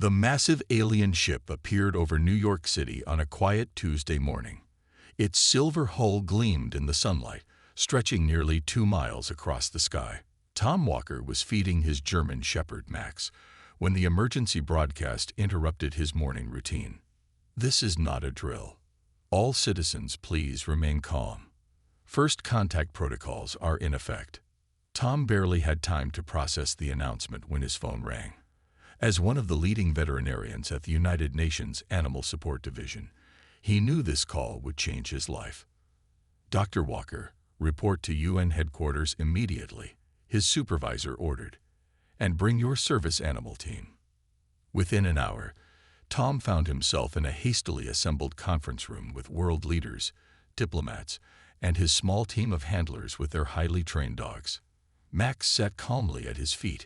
The massive alien ship appeared over New York City on a quiet Tuesday morning. Its silver hull gleamed in the sunlight, stretching nearly 2 miles across the sky. Tom Walker was feeding his German Shepherd Max when the emergency broadcast interrupted his morning routine. This is not a drill. All citizens, please remain calm. First contact protocols are in effect. Tom barely had time to process the announcement when his phone rang. As one of the leading veterinarians at the United Nations Animal Support Division, he knew this call would change his life. "Dr. Walker, report to UN headquarters immediately," his supervisor ordered, "and bring your service animal team." Within an hour, Tom found himself in a hastily assembled conference room with world leaders, diplomats, and his small team of handlers with their highly trained dogs. Max sat calmly at his feet,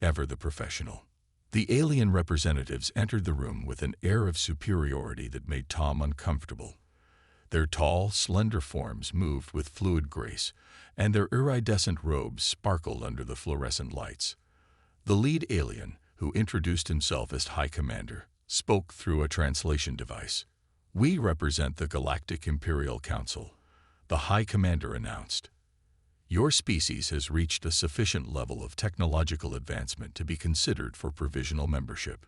ever the professional. The alien representatives entered the room with an air of superiority that made Tom uncomfortable. Their tall, slender forms moved with fluid grace, and their iridescent robes sparkled under the fluorescent lights. The lead alien, who introduced himself as High Commander, spoke through a translation device. "We represent the Galactic Imperial Council," the High Commander announced. "Your species has reached a sufficient level of technological advancement to be considered for provisional membership."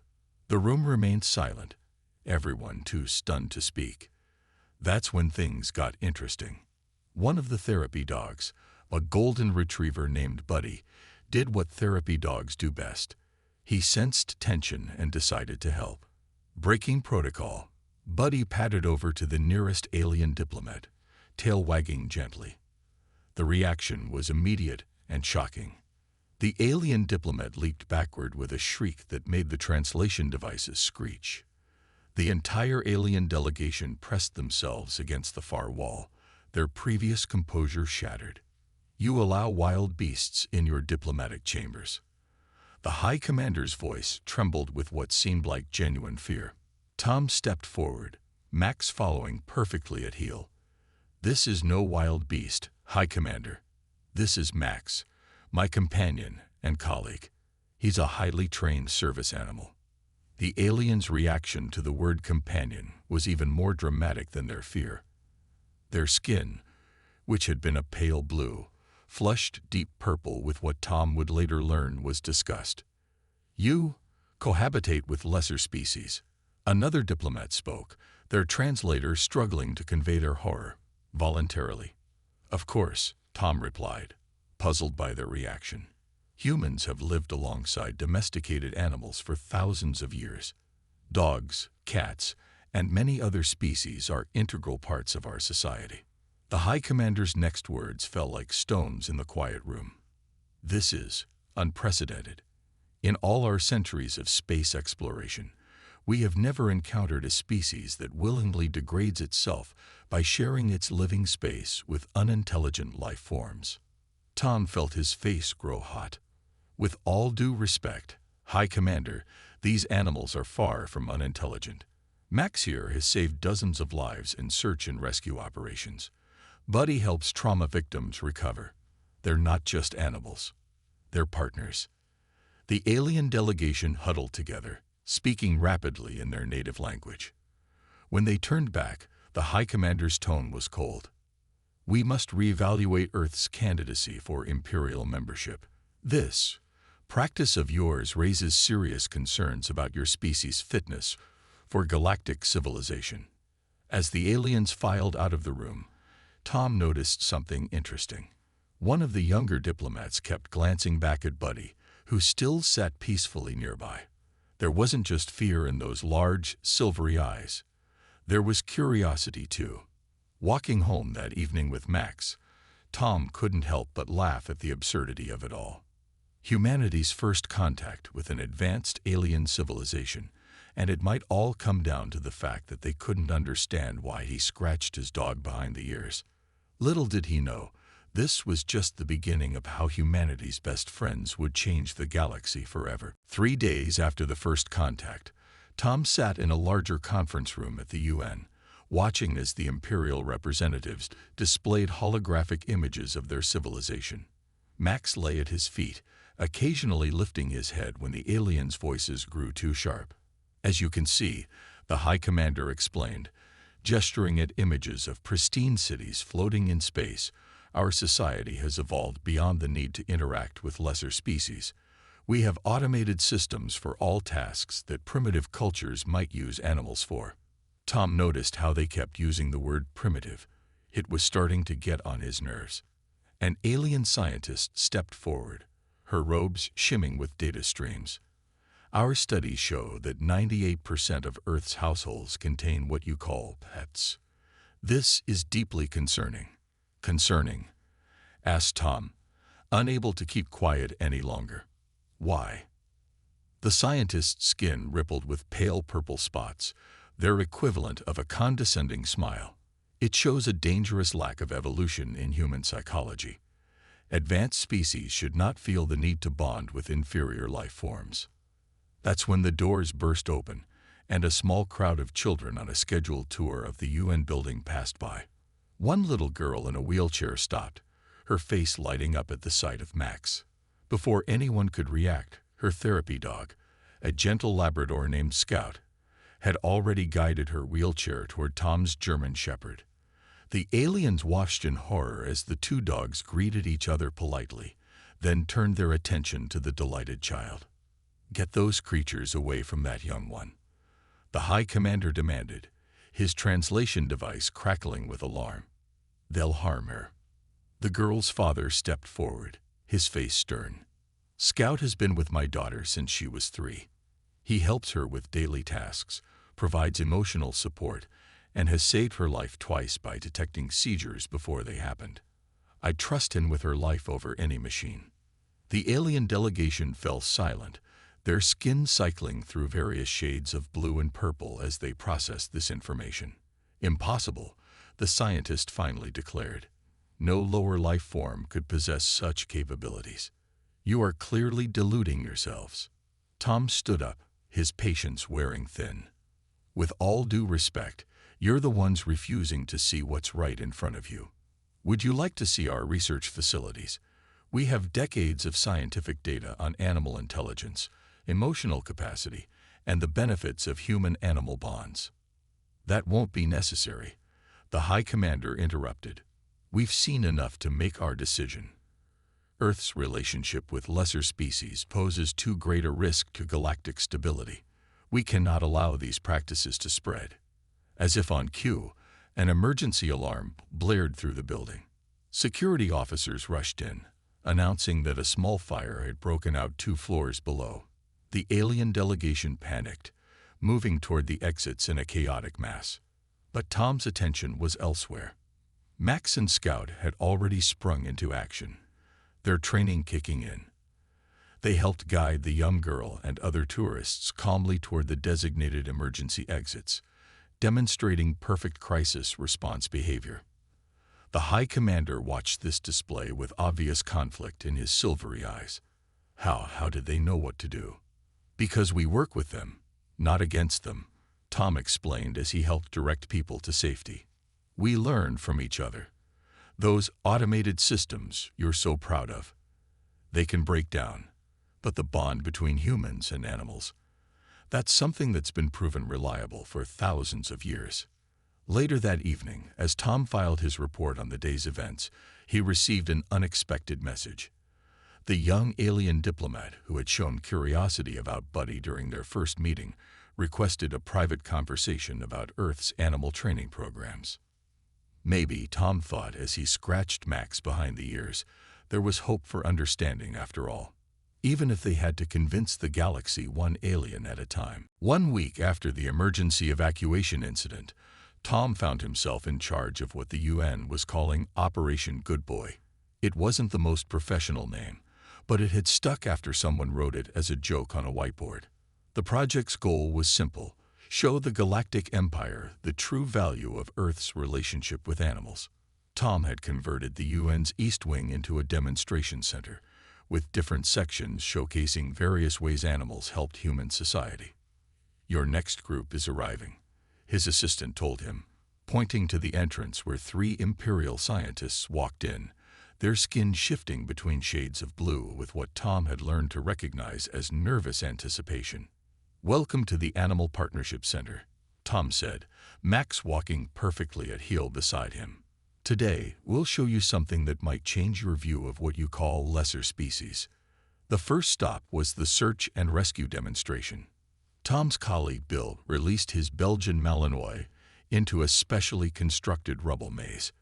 The room remained silent, everyone too stunned to speak. That's when things got interesting. One of the therapy dogs, a golden retriever named Buddy, did what therapy dogs do best. He sensed tension and decided to help. Breaking protocol, Buddy padded over to the nearest alien diplomat, tail wagging gently. The reaction was immediate and shocking. The alien diplomat leaped backward with a shriek that made the translation devices screech. The entire alien delegation pressed themselves against the far wall, their previous composure shattered. "You allow wild beasts in your diplomatic chambers." The High Commander's voice trembled with what seemed like genuine fear. Tom stepped forward, Max following perfectly at heel. "This is no wild beast, High Commander. This is Max, my companion and colleague. He's a highly trained service animal." The aliens' reaction to the word companion was even more dramatic than their fear. Their skin, which had been a pale blue, flushed deep purple with what Tom would later learn was disgust. "You cohabitate with lesser species." Another diplomat spoke, their translator struggling to convey their horror, voluntarily. "Of course," Tom replied, puzzled by their reaction. "Humans have lived alongside domesticated animals for thousands of years. Dogs, cats, and many other species are integral parts of our society." The High Commander's next words fell like stones in the quiet room. "This is unprecedented. In all our centuries of space exploration, we have never encountered a species that willingly degrades itself by sharing its living space with unintelligent life forms." Tom felt his face grow hot. "With all due respect, High Commander, these animals are far from unintelligent. Max here has saved dozens of lives in search and rescue operations. Buddy helps trauma victims recover. They're not just animals. They're partners." The alien delegation huddled together, speaking rapidly in their native language. When they turned back, the High Commander's tone was cold. "We must reevaluate Earth's candidacy for Imperial membership. This practice of yours raises serious concerns about your species' fitness for galactic civilization." As the aliens filed out of the room, Tom noticed something interesting. One of the younger diplomats kept glancing back at Buddy, who still sat peacefully nearby. There wasn't just fear in those large, silvery eyes. There was curiosity, too. Walking home that evening with Max, Tom couldn't help but laugh at the absurdity of it all. Humanity's first contact with an advanced alien civilization, and it might all come down to the fact that they couldn't understand why he scratched his dog behind the ears. Little did he know, this was just the beginning of how humanity's best friends would change the galaxy forever. 3 days after the first contact, Tom sat in a larger conference room at the UN, watching as the Imperial representatives displayed holographic images of their civilization. Max lay at his feet, occasionally lifting his head when the aliens' voices grew too sharp. As you can see, the High Commander explained, gesturing at images of pristine cities floating in space, our society has evolved beyond the need to interact with lesser species. We have automated systems for all tasks that primitive cultures might use animals for. Tom noticed how they kept using the word primitive. It was starting to get on his nerves. An alien scientist stepped forward, her robes shimming with data streams. Our studies show that 98% of Earth's households contain what you call pets. This is deeply concerning. Concerning? Asked Tom, unable to keep quiet any longer. Why? The scientist's skin rippled with pale purple spots, their equivalent of a condescending smile. It shows a dangerous lack of evolution in human psychology. Advanced species should not feel the need to bond with inferior life forms. That's when the doors burst open, and a small crowd of children on a scheduled tour of the UN building passed by. One little girl in a wheelchair stopped, her face lighting up at the sight of Max. Before anyone could react, her therapy dog, a gentle Labrador named Scout, had already guided her wheelchair toward Tom's German Shepherd. The aliens watched in horror as the two dogs greeted each other politely, then turned their attention to the delighted child. Get those creatures away from that young one, the High Commander demanded, his translation device crackling with alarm. They'll harm her. The girl's father stepped forward, his face stern. Scout has been with my daughter since she was 3. He helps her with daily tasks, provides emotional support, and has saved her life twice by detecting seizures before they happened. I trust him with her life over any machine. The alien delegation fell silent, their skin cycling through various shades of blue and purple as they processed this information. Impossible, the scientist finally declared. No lower life form could possess such capabilities. You are clearly deluding yourselves. Tom stood up, his patience wearing thin. With all due respect, you're the ones refusing to see what's right in front of you. Would you like to see our research facilities? We have decades of scientific data on animal intelligence, emotional capacity, and the benefits of human-animal bonds. That won't be necessary, the High Commander interrupted. We've seen enough to make our decision. Earth's relationship with lesser species poses too great a risk to galactic stability. We cannot allow these practices to spread. As if on cue, an emergency alarm blared through the building. Security officers rushed in, announcing that a small fire had broken out 2 floors below. The alien delegation panicked, moving toward the exits in a chaotic mass. But Tom's attention was elsewhere. Max and Scout had already sprung into action, their training kicking in. They helped guide the young girl and other tourists calmly toward the designated emergency exits, demonstrating perfect crisis response behavior. The High Commander watched this display with obvious conflict in his silvery eyes. How did they know what to do? Because we work with them, not against them, Tom explained as he helped direct people to safety. We learn from each other. Those automated systems you're so proud of, they can break down. But the bond between humans and animals, that's something that's been proven reliable for thousands of years. Later that evening, as Tom filed his report on the day's events, he received an unexpected message. The young alien diplomat who had shown curiosity about Buddy during their first meeting requested a private conversation about Earth's animal training programs. Maybe, Tom thought as he scratched Max behind the ears, there was hope for understanding after all, even if they had to convince the galaxy one alien at a time. 1 week after the emergency evacuation incident, Tom found himself in charge of what the UN was calling Operation Good Boy. It wasn't the most professional name, but it had stuck after someone wrote it as a joke on a whiteboard. The project's goal was simple: show the Galactic Empire the true value of Earth's relationship with animals. Tom had converted the UN's East Wing into a demonstration center, with different sections showcasing various ways animals helped human society. Your next group is arriving, his assistant told him, pointing to the entrance where 3 Imperial scientists walked in, their skin shifting between shades of blue with what Tom had learned to recognize as nervous anticipation. "Welcome to the Animal Partnership Center," Tom said, Max walking perfectly at heel beside him. "Today, we'll show you something that might change your view of what you call lesser species." The first stop was the search and rescue demonstration. Tom's colleague Bill released his Belgian Malinois into a specially constructed rubble maze.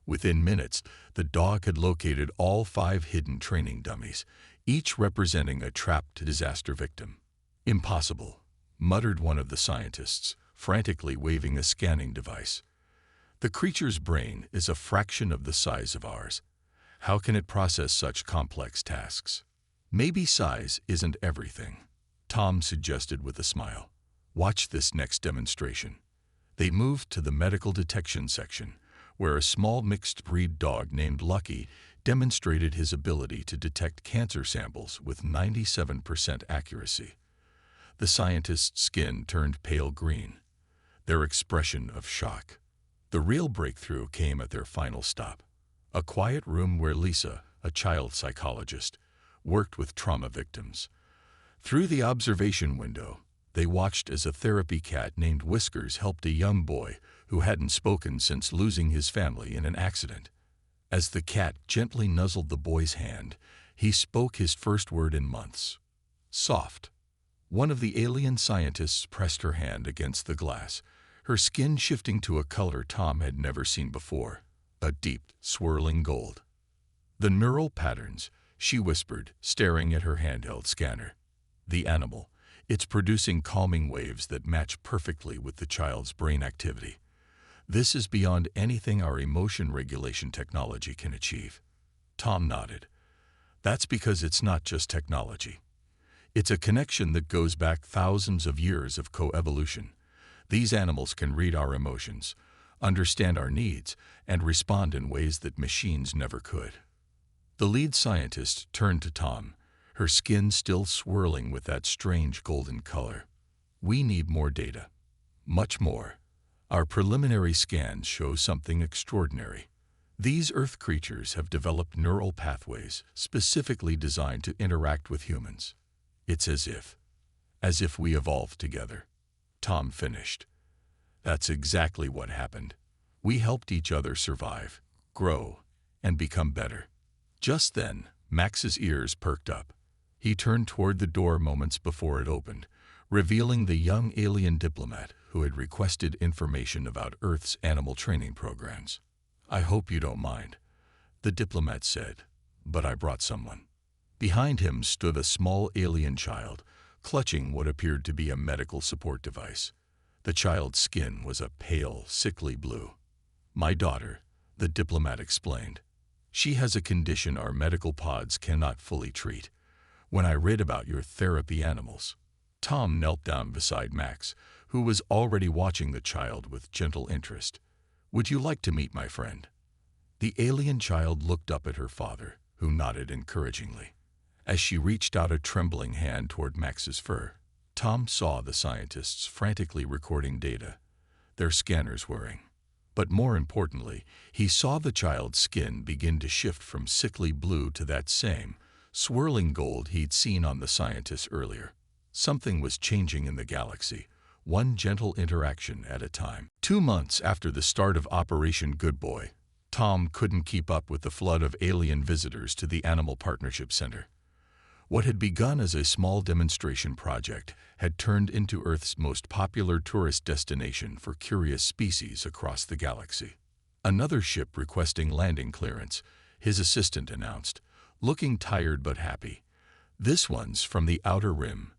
Within minutes, the dog had located all 5 hidden training dummies, each representing a trapped disaster victim. "Impossible," muttered one of the scientists, frantically waving a scanning device. "The creature's brain is a fraction of the size of ours. How can it process such complex tasks?" "Maybe size isn't everything," Tom suggested with a smile. "Watch this next demonstration." They moved to the medical detection section, where a small mixed-breed dog named Lucky demonstrated his ability to detect cancer samples with 97% accuracy. The scientist's skin turned pale green, their expression of shock. The real breakthrough came at their final stop, a quiet room where Lisa, a child psychologist, worked with trauma victims. Through the observation window, they watched as a therapy cat named Whiskers helped a young boy who hadn't spoken since losing his family in an accident. As the cat gently nuzzled the boy's hand, he spoke his first word in months. "Soft." One of the alien scientists pressed her hand against the glass, her skin shifting to a color Tom had never seen before, a deep, swirling gold. "The neural patterns," she whispered, staring at her handheld scanner. "The animal. It's producing calming waves that match perfectly with the child's brain activity. This is beyond anything our emotion regulation technology can achieve." Tom nodded. "That's because it's not just technology. It's a connection that goes back thousands of years of coevolution. These animals can read our emotions, understand our needs, and respond in ways that machines never could." The lead scientist turned to Tom, her skin still swirling with that strange golden color. "We need more data. Much more. Our preliminary scans show something extraordinary. These Earth creatures have developed neural pathways specifically designed to interact with humans. It's as if we evolved together." Tom finished. "That's exactly what happened. We helped each other survive, grow, and become better." Just then, Max's ears perked up. He turned toward the door moments before it opened, revealing the young alien diplomat who had requested information about Earth's animal training programs. "I hope you don't mind," the diplomat said, "but I brought someone." Behind him stood a small alien child, clutching what appeared to be a medical support device. The child's skin was a pale, sickly blue. "My daughter," the diplomat explained. "She has a condition our medical pods cannot fully treat. When I read about your therapy animals..." Tom knelt down beside Max, who was already watching the child with gentle interest. "Would you like to meet my friend?" The alien child looked up at her father, who nodded encouragingly. As she reached out a trembling hand toward Max's fur, Tom saw the scientists frantically recording data, their scanners whirring. But more importantly, he saw the child's skin begin to shift from sickly blue to that same, swirling gold he'd seen on the scientists earlier. Something was changing in the galaxy, one gentle interaction at a time. 2 months after the start of Operation Good Boy, Tom couldn't keep up with the flood of alien visitors to the Animal Partnership Center. What had begun as a small demonstration project had turned into Earth's most popular tourist destination for curious species across the galaxy. "Another ship requesting landing clearance," his assistant announced, looking tired but happy. "This one's from the Outer Rim.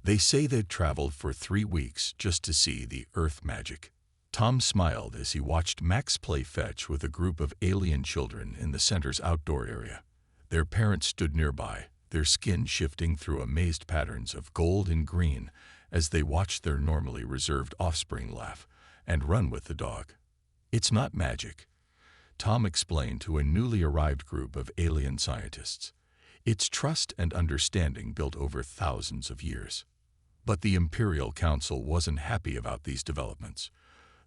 They say they'd traveled for 3 weeks just to see the Earth magic." Tom smiled as he watched Max play fetch with a group of alien children in the center's outdoor area. Their parents stood nearby, their skin shifting through amazed patterns of gold and green as they watched their normally reserved offspring laugh and run with the dog. "It's not magic," Tom explained to a newly arrived group of alien scientists. "It's trust and understanding built over thousands of years." But the Imperial Council wasn't happy about these developments.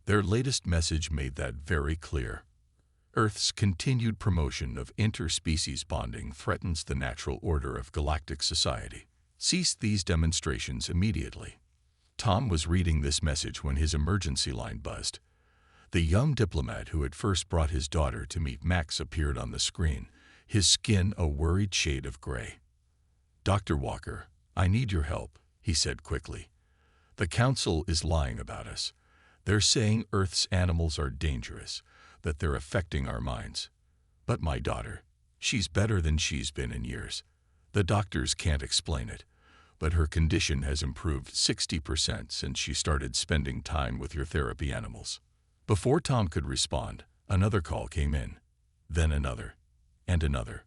Their latest message made that very clear. Earth's continued promotion of interspecies bonding threatens the natural order of galactic society. Cease these demonstrations immediately. Tom was reading this message when his emergency line buzzed. The young diplomat who had first brought his daughter to meet Max appeared on the screen, his skin a worried shade of gray. "Dr. Walker, I need your help," he said quickly. "The Council is lying about us. They're saying Earth's animals are dangerous, that they're affecting our minds. But my daughter, she's better than she's been in years. The doctors can't explain it, but her condition has improved 60% since she started spending time with your therapy animals." Before Tom could respond, another call came in, then another, and another.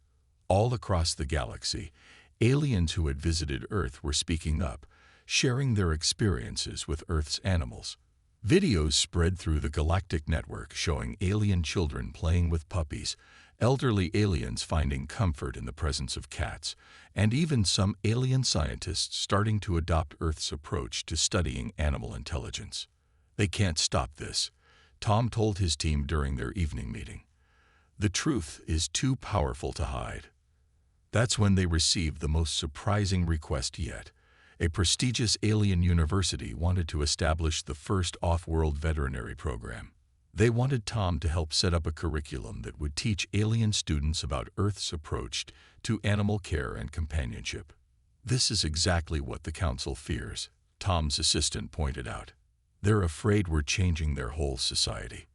All across the galaxy, aliens who had visited Earth were speaking up, sharing their experiences with Earth's animals. Videos spread through the galactic network showing alien children playing with puppies, elderly aliens finding comfort in the presence of cats, and even some alien scientists starting to adopt Earth's approach to studying animal intelligence. "They can't stop this," Tom told his team during their evening meeting. "The truth is too powerful to hide." That's when they received the most surprising request yet. A prestigious alien university wanted to establish the first off-world veterinary program. They wanted Tom to help set up a curriculum that would teach alien students about Earth's approach to animal care and companionship. "This is exactly what the Council fears," Tom's assistant pointed out. "They're afraid we're changing their whole society."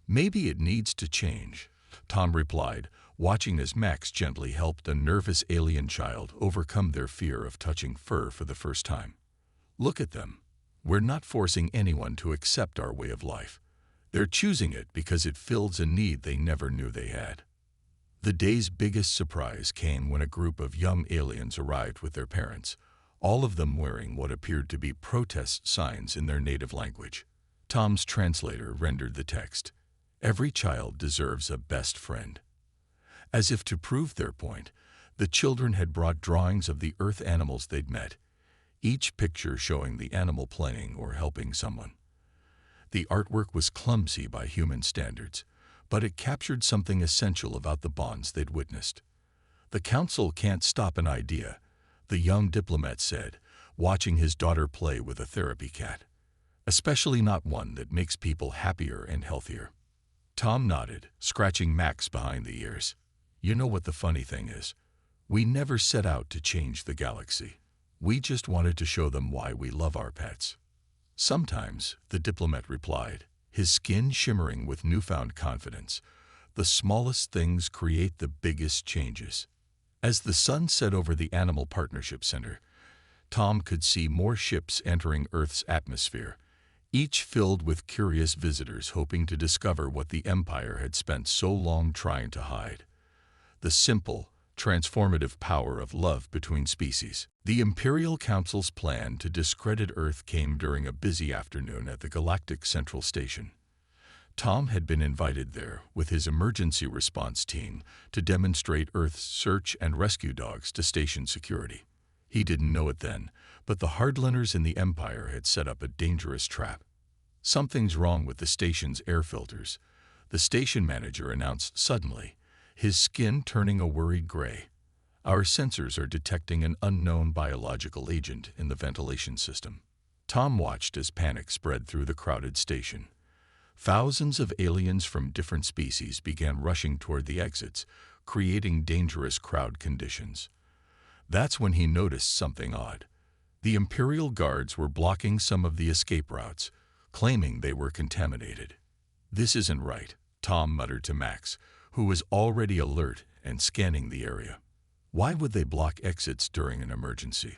"Maybe it needs to change," Tom replied, watching as Max gently helped a nervous alien child overcome their fear of touching fur for the first time. "Look at them. We're not forcing anyone to accept our way of life. They're choosing it because it fills a need they never knew they had." The day's biggest surprise came when a group of young aliens arrived with their parents, all of them wearing what appeared to be protest signs in their native language. Tom's translator rendered the text, "Every child deserves a best friend." As if to prove their point, the children had brought drawings of the Earth animals they'd met, each picture showing the animal playing or helping someone. The artwork was clumsy by human standards, but it captured something essential about the bonds they'd witnessed. "The Council can't stop an idea," the young diplomat said, watching his daughter play with a therapy cat. "Especially not one that makes people happier and healthier." Tom nodded, scratching Max behind the ears. "You know what the funny thing is? We never set out to change the galaxy. We just wanted to show them why we love our pets." "Sometimes," the diplomat replied, his skin shimmering with newfound confidence, "the smallest things create the biggest changes." As the sun set over the Animal Partnership Center, Tom could see more ships entering Earth's atmosphere, each filled with curious visitors hoping to discover what the Empire had spent so long trying to hide: the simple, transformative power of love between species. The Imperial Council's plan to discredit Earth came during a busy afternoon at the Galactic Central Station. Tom had been invited there with his emergency response team to demonstrate Earth's search and rescue dogs to station security. He didn't know it then, but the hardliners in the Empire had set up a dangerous trap. "Something's wrong with the station's air filters," the station manager announced suddenly, his skin turning a worried gray. "Our sensors are detecting an unknown biological agent in the ventilation system." Tom watched as panic spread through the crowded station. Thousands of aliens from different species began rushing toward the exits, creating dangerous crowd conditions. That's when he noticed something odd. The Imperial guards were blocking some of the escape routes, claiming they were contaminated. "This isn't right," Tom muttered to Max, who was already alert and scanning the area. "Why would they block exits during an emergency?"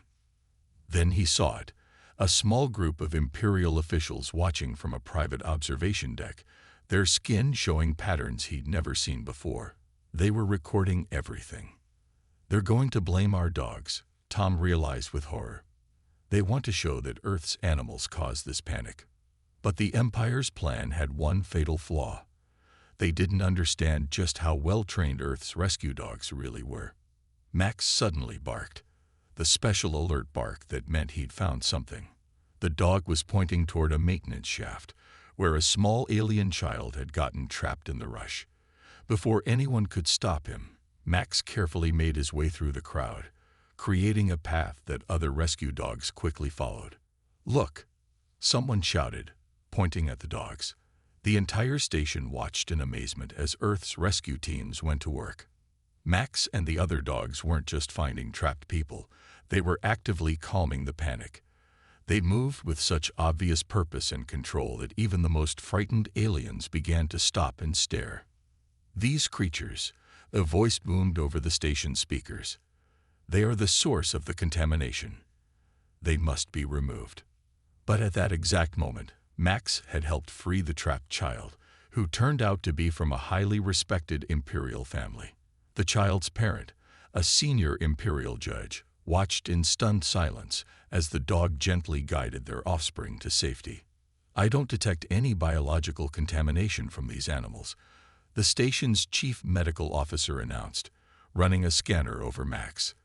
Then he saw it, a small group of Imperial officials watching from a private observation deck, their skin showing patterns he'd never seen before. They were recording everything. "They're going to blame our dogs," Tom realized with horror. "They want to show that Earth's animals caused this panic." But the Empire's plan had one fatal flaw. They didn't understand just how well-trained Earth's rescue dogs really were. Max suddenly barked, the special alert bark that meant he'd found something. The dog was pointing toward a maintenance shaft, where a small alien child had gotten trapped in the rush. Before anyone could stop him, Max carefully made his way through the crowd, creating a path that other rescue dogs quickly followed. "Look!" someone shouted, pointing at the dogs. The entire station watched in amazement as Earth's rescue teams went to work. Max and the other dogs weren't just finding trapped people, they were actively calming the panic. They moved with such obvious purpose and control that even the most frightened aliens began to stop and stare. "These creatures," a voice boomed over the station speakers. "They are the source of the contamination. They must be removed." But at that exact moment, Max had helped free the trapped child, who turned out to be from a highly respected imperial family. The child's parent, a senior imperial judge, watched in stunned silence as the dog gently guided their offspring to safety. "I don't detect any biological contamination from these animals," the station's chief medical officer announced, running a scanner over Max.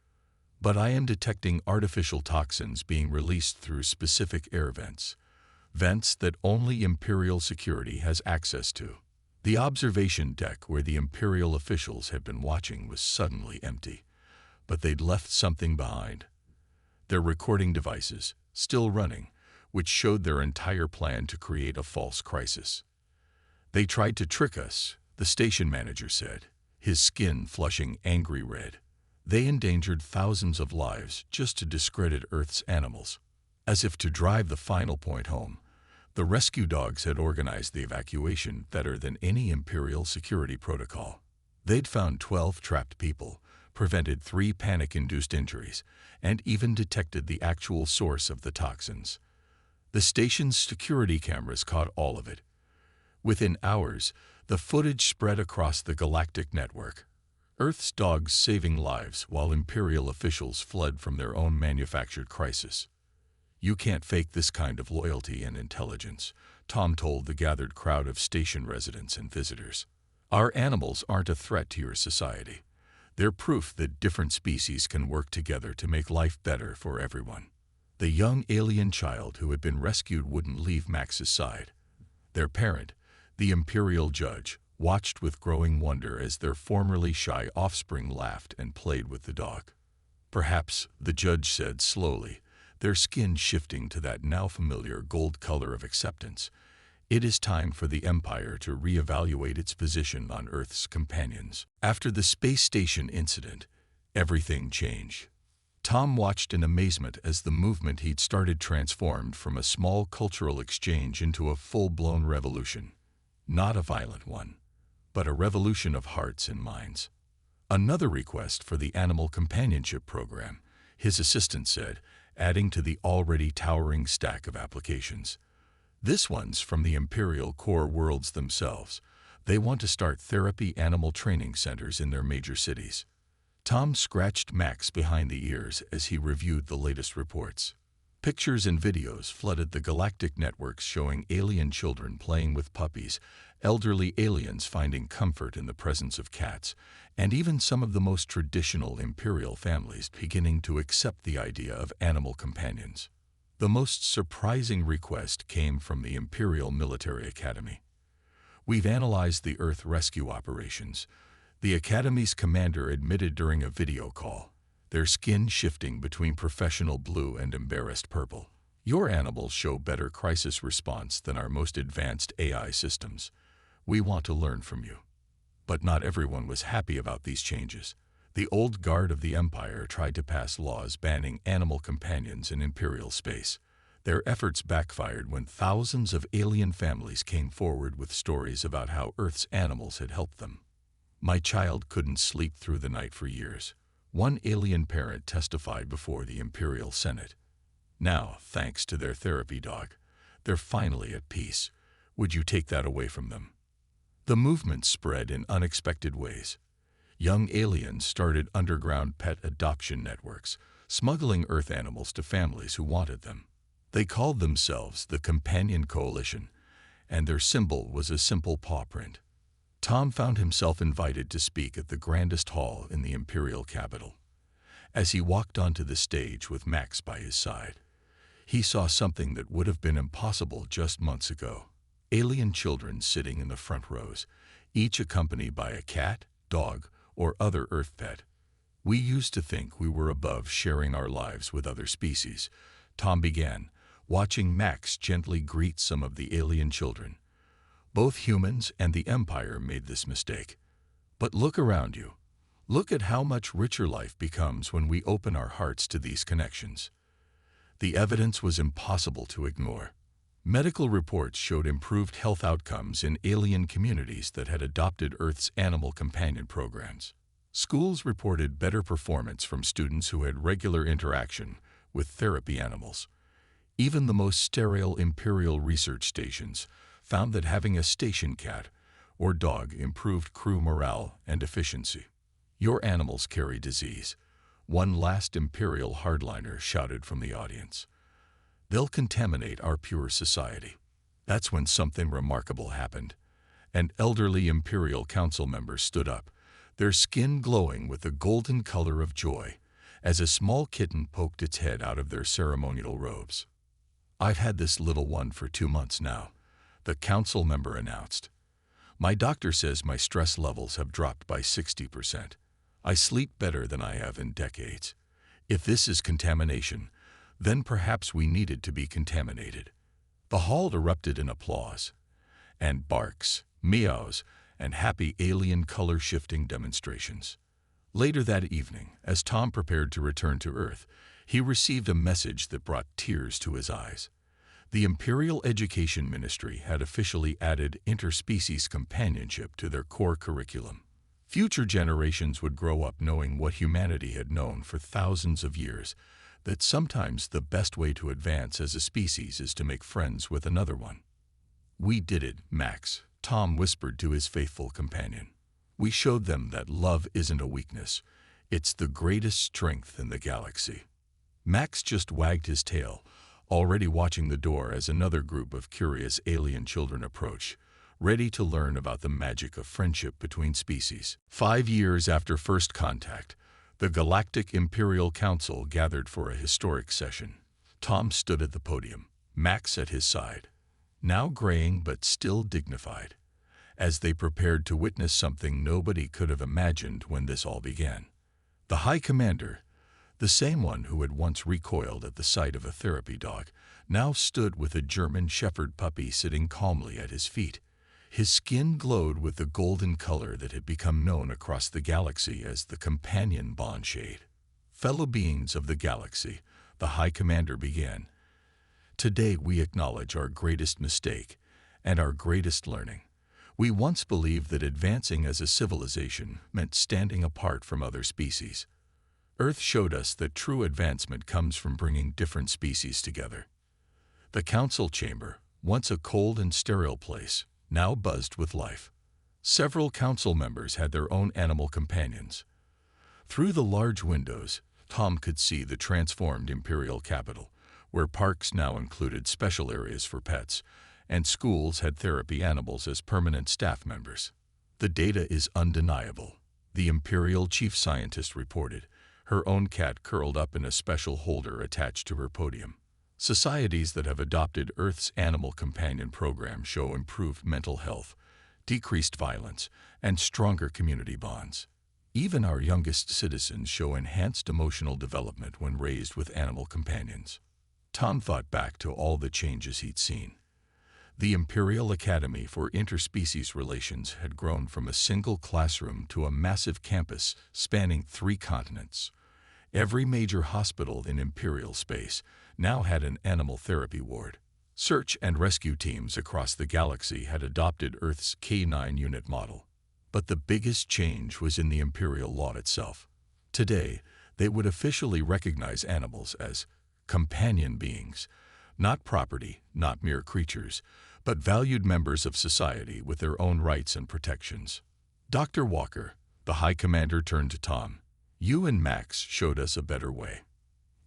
"But I am detecting artificial toxins being released through specific air vents that only Imperial security has access to." The observation deck where the Imperial officials had been watching was suddenly empty, but they'd left something behind. Their recording devices, still running, which showed their entire plan to create a false crisis. "They tried to trick us," the station manager said, his skin flushing angry red. "They endangered thousands of lives just to discredit Earth's animals." As if to drive the final point home, the rescue dogs had organized the evacuation better than any Imperial security protocol. They'd found 12 trapped people, prevented 3 panic-induced injuries, and even detected the actual source of the toxins. The station's security cameras caught all of it. Within hours, the footage spread across the galactic network. Earth's dogs saving lives while Imperial officials fled from their own manufactured crisis. "You can't fake this kind of loyalty and intelligence," Tom told the gathered crowd of station residents and visitors. "Our animals aren't a threat to your society. They're proof that different species can work together to make life better for everyone." The young alien child who had been rescued wouldn't leave Max's side. Their parent, the Imperial judge, watched with growing wonder as their formerly shy offspring laughed and played with the dog. "Perhaps," the judge said slowly, their skin shifting to that now familiar gold color of acceptance, "it is time for the Empire to reevaluate its position on Earth's companions." After the space station incident, everything changed. Tom watched in amazement as the movement he'd started transformed from a small cultural exchange into a full-blown revolution. Not a violent one, but a revolution of hearts and minds. "Another request for the Animal Companionship Program," his assistant said, adding to the already towering stack of applications. "This one's from the Imperial core worlds themselves. They want to start therapy animal training centers in their major cities." Tom scratched Max behind the ears as he reviewed the latest reports. Pictures and videos flooded the galactic networks showing alien children playing with puppies, elderly aliens finding comfort in the presence of cats, and even some of the most traditional Imperial families beginning to accept the idea of animal companions. The most surprising request came from the Imperial Military Academy. "We've analyzed the Earth rescue operations," the Academy's commander admitted during a video call, their skin shifting between professional blue and embarrassed purple. "Your animals show better crisis response than our most advanced AI systems. We want to learn from you." But not everyone was happy about these changes. The old guard of the Empire tried to pass laws banning animal companions in Imperial space. Their efforts backfired when thousands of alien families came forward with stories about how Earth's animals had helped them. "My child couldn't sleep through the night for years," one alien parent testified before the Imperial Senate. "Now, thanks to their therapy dog, they're finally at peace. Would you take that away from them?" The movement spread in unexpected ways. Young aliens started underground pet adoption networks, smuggling Earth animals to families who wanted them. They called themselves the Companion Coalition, and their symbol was a simple paw print. Tom found himself invited to speak at the grandest hall in the Imperial capital. As he walked onto the stage with Max by his side, he saw something that would have been impossible just months ago. Alien children sitting in the front rows, each accompanied by a cat, dog, or other Earth pet. We used to think we were above sharing our lives with other species. Tom began, watching Max gently greet some of the alien children. Both humans and the Empire made this mistake. But look around you. Look at how much richer life becomes when we open our hearts to these connections. The evidence was impossible to ignore. Medical reports showed improved health outcomes in alien communities that had adopted Earth's animal companion programs. Schools reported better performance from students who had regular interaction with therapy animals. Even the most sterile Imperial research stations found that having a station cat or dog improved crew morale and efficiency. Your animals carry disease, one last Imperial hardliner shouted from the audience. They'll contaminate our pure society. That's when something remarkable happened. An elderly Imperial Council member stood up, their skin glowing with the golden color of joy, as a small kitten poked its head out of their ceremonial robes. I've had this little one for 2 months now, the council member announced. My doctor says my stress levels have dropped by 60%. I sleep better than I have in decades. If this is contamination, then perhaps we needed to be contaminated. The hall erupted in applause, and barks, meows, and happy alien color-shifting demonstrations. Later that evening, as Tom prepared to return to Earth, he received a message that brought tears to his eyes. The Imperial Education Ministry had officially added interspecies companionship to their core curriculum. Future generations would grow up knowing what humanity had known for thousands of years, that sometimes the best way to advance as a species is to make friends with another one. We did it, Max, Tom whispered to his faithful companion. We showed them that love isn't a weakness. It's the greatest strength in the galaxy. Max just wagged his tail, already watching the door as another group of curious alien children approached, ready to learn about the magic of friendship between species. 5 years after first contact, the Galactic Imperial Council gathered for a historic session. Tom stood at the podium, Max at his side, now graying but still dignified, as they prepared to witness something nobody could have imagined when this all began. The High Commander, the same one who had once recoiled at the sight of a therapy dog, now stood with a German Shepherd puppy sitting calmly at his feet. His skin glowed with the golden color that had become known across the galaxy as the companion bond shade. Fellow beings of the galaxy, the High Commander began. Today we acknowledge our greatest mistake and our greatest learning. We once believed that advancing as a civilization meant standing apart from other species. Earth showed us that true advancement comes from bringing different species together. The council chamber, once a cold and sterile place, now buzzed with life. Several council members had their own animal companions. Through the large windows, Tom could see the transformed imperial capital, where parks now included special areas for pets, and schools had therapy animals as permanent staff members. The data is undeniable, the imperial chief scientist reported, her own cat curled up in a special holder attached to her podium. Societies that have adopted Earth's animal companion program show improved mental health, decreased violence, and stronger community bonds. Even our youngest citizens show enhanced emotional development when raised with animal companions. Tom thought back to all the changes he'd seen. The Imperial Academy for Interspecies Relations had grown from a single classroom to a massive campus spanning 3 continents. Every major hospital in Imperial space now had an animal therapy ward. Search and rescue teams across the galaxy had adopted Earth's K9 unit model. But the biggest change was in the Imperial law itself. Today, they would officially recognize animals as companion beings, not property, not mere creatures, but valued members of society with their own rights and protections. Dr. Walker, the High Commander, turned to Tom. You and Max showed us a better way.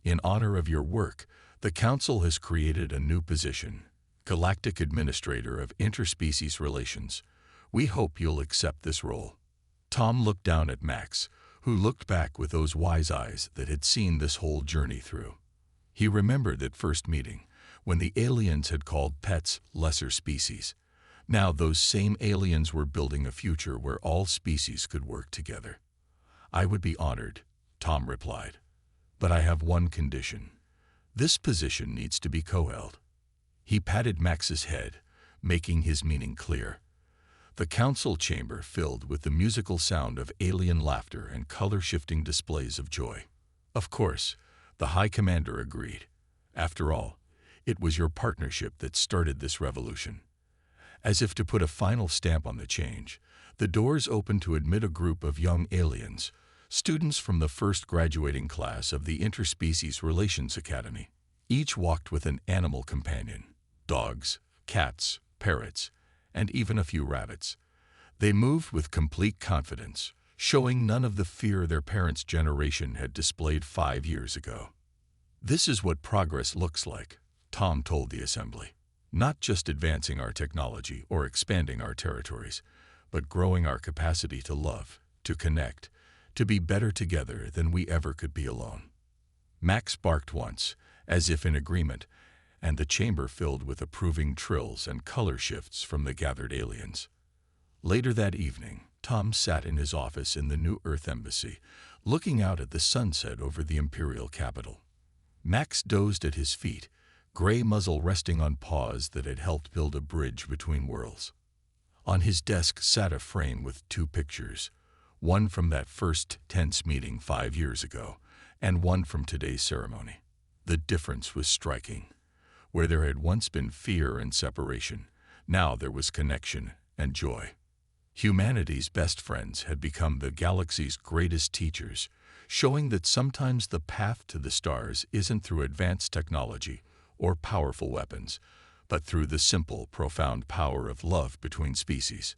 In honor of your work, the Council has created a new position, Galactic Administrator of Interspecies Relations. We hope you'll accept this role. Tom looked down at Max, who looked back with those wise eyes that had seen this whole journey through. He remembered that first meeting, when the aliens had called pets lesser species. Now those same aliens were building a future where all species could work together. "I would be honored," Tom replied. "But I have one condition. This position needs to be co-held." He patted Max's head, making his meaning clear. The council chamber filled with the musical sound of alien laughter and color-shifting displays of joy. Of course, the High Commander agreed. After all, it was your partnership that started this revolution. As if to put a final stamp on the change, the doors opened to admit a group of young aliens, students from the first graduating class of the Interspecies Relations Academy. Each walked with an animal companion: dogs, cats, parrots, and even a few rabbits. They moved with complete confidence, showing none of the fear their parents' generation had displayed 5 years ago. "This is what progress looks like," Tom told the assembly. "Not just advancing our technology or expanding our territories, but growing our capacity to love, to connect, to be better together than we ever could be alone." Max barked once, as if in agreement, and the chamber filled with approving trills and color shifts from the gathered aliens. Later that evening, Tom sat in his office in the New Earth Embassy, looking out at the sunset over the Imperial capital. Max dozed at his feet, gray muzzle resting on paws that had helped build a bridge between worlds. On his desk sat a frame with 2 pictures, one from that first tense meeting 5 years ago, and one from today's ceremony. The difference was striking. Where there had once been fear and separation, now there was connection and joy. Humanity's best friends had become the galaxy's greatest teachers, showing that sometimes the path to the stars isn't through advanced technology or powerful weapons, but through the simple, profound power of love between species.